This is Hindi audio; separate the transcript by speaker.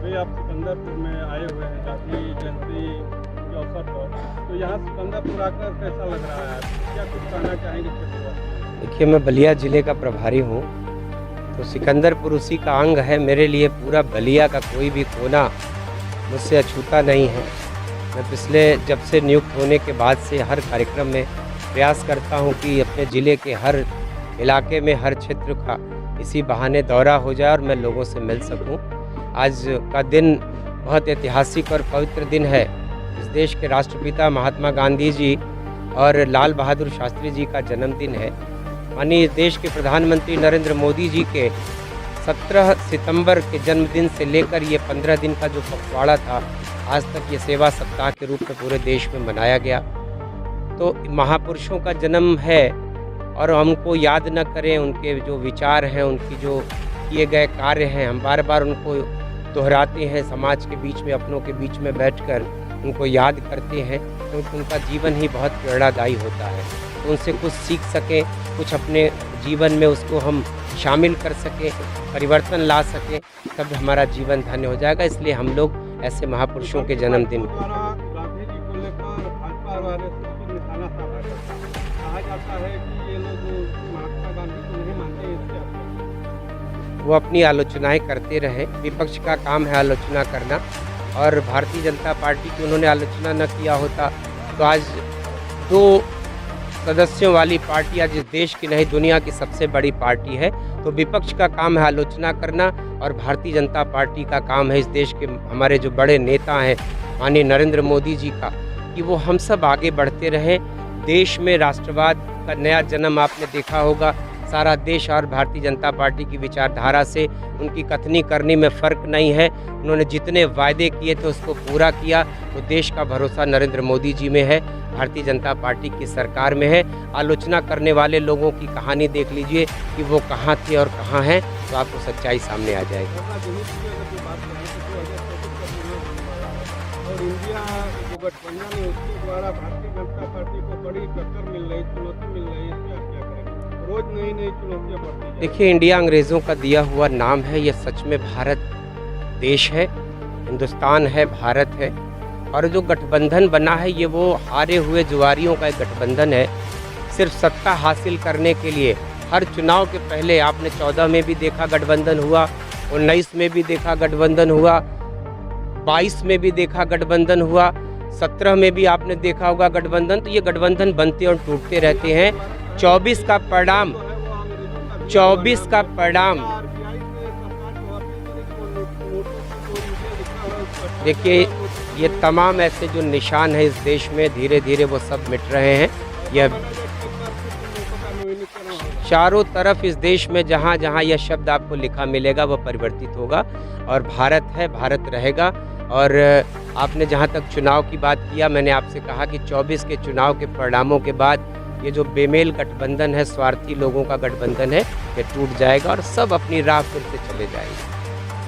Speaker 1: अभी आप सिकंदरपुर में आए हुए हैं गांधी जयंती के अवसर पर, तो यहाँ सिकंदरपुर आकर कैसा लग रहा है? क्या कुछ कहना चाहेंगे क्षेत्रवासी?
Speaker 2: देखिए, मैं बलिया ज़िले का प्रभारी हूँ, तो सिकंदरपुर उसी का अंग है। मेरे लिए पूरा बलिया का कोई भी कोना मुझसे अछूता नहीं है। मैं पिछले जब से नियुक्त होने के बाद से हर कार्यक्रम में प्रयास करता हूँ कि अपने ज़िले के हर इलाके में, हर क्षेत्र का इसी बहाने दौरा हो जाए और मैं लोगों से मिल सकूँ। आज का दिन बहुत ऐतिहासिक और पवित्र दिन है। इस देश के राष्ट्रपिता महात्मा गांधी जी और लाल बहादुर शास्त्री जी का जन्मदिन है। माननीय देश के प्रधानमंत्री नरेंद्र मोदी जी के 17 सितंबर के जन्मदिन से लेकर ये 15 दिन का जो पखवाड़ा था, आज तक ये सेवा सप्ताह के रूप में पूरे देश में मनाया गया। तो महापुरुषों का जन्म है और हमको याद न करें, उनके जो विचार हैं, उनकी जो किए गए कार्य हैं, हम बार बार उनको दोहराते हैं, समाज के बीच में, अपनों के बीच में बैठकर उनको याद करते हैं, क्योंकि उनका जीवन ही बहुत प्रेरणादायी होता है। तो उनसे कुछ सीख सकें, कुछ अपने जीवन में उसको हम शामिल कर सकें, परिवर्तन ला सकें, तब हमारा जीवन धन्य हो जाएगा। इसलिए हम लोग ऐसे महापुरुषों के जन्मदिन
Speaker 1: गांधी जी को लेकर भाजपा वाले सबको निशाना साधा करता है। कहा जाता है कि ये लोग महात्मा गांधी को नहीं मानते, इसके आगे
Speaker 2: वो अपनी आलोचनाएं करते रहे। विपक्ष का काम है आलोचना करना, और भारतीय जनता पार्टी की उन्होंने आलोचना न किया होता तो आज 2 सदस्यों वाली पार्टी आज इस देश की नहीं, दुनिया की सबसे बड़ी पार्टी है। तो विपक्ष का काम है आलोचना करना, और भारतीय जनता पार्टी का काम है इस देश के हमारे जो बड़े नेता हैं माननीय नरेंद्र मोदी जी का, कि वो हम सब आगे बढ़ते रहें। देश में राष्ट्रवाद का नया जन्म आपने देखा होगा। सारा देश और भारतीय जनता पार्टी की विचारधारा से, उनकी कथनी करनी में फ़र्क नहीं है। उन्होंने जितने वायदे किए थे उसको पूरा किया। तो देश का भरोसा नरेंद्र मोदी जी में है, भारतीय जनता पार्टी की सरकार में है। आलोचना करने वाले लोगों की कहानी देख लीजिए कि वो कहाँ थे और कहाँ हैं, तो आपको सच्चाई सामने आ जाएगी।
Speaker 1: और इंडिया जो गठबंधन है उसके द्वारा भारतीय जनता पार्टी को बड़ी टक्कर मिल रही, चुनौती मिल रही है, इसमें आप क्या करेंगे? रोज नई नई चुनौतियाँ बढ़ती जा रही हैं।
Speaker 2: देखिए, इंडिया अंग्रेज़ों का दिया हुआ नाम है। ये सच में भारत देश है, हिंदुस्तान है, भारत है। और जो गठबंधन बना है ये वो हारे हुए जुआरियों का एक गठबंधन है, सिर्फ सत्ता हासिल करने के लिए। हर चुनाव के पहले आपने 14 में भी देखा गठबंधन हुआ, 19 में भी देखा गठबंधन हुआ, 22 में भी देखा गठबंधन हुआ, 17 में भी आपने देखा होगा गठबंधन। तो ये गठबंधन बनते और टूटते रहते हैं। 24 का परिणाम देखिए, ये तमाम ऐसे जो निशान है इस देश में, धीरे धीरे वो सब मिट रहे हैं। यह चारों तरफ इस देश में जहाँ जहाँ यह शब्द आपको लिखा मिलेगा वह परिवर्तित होगा, और भारत है, भारत रहेगा। और आपने जहाँ तक चुनाव की बात किया, मैंने आपसे कहा कि 24 के चुनाव के परिणामों के बाद ये जो बेमेल गठबंधन है, स्वार्थी लोगों का गठबंधन है, ये टूट जाएगा और सब अपनी राह फिर से चले जाएंगे।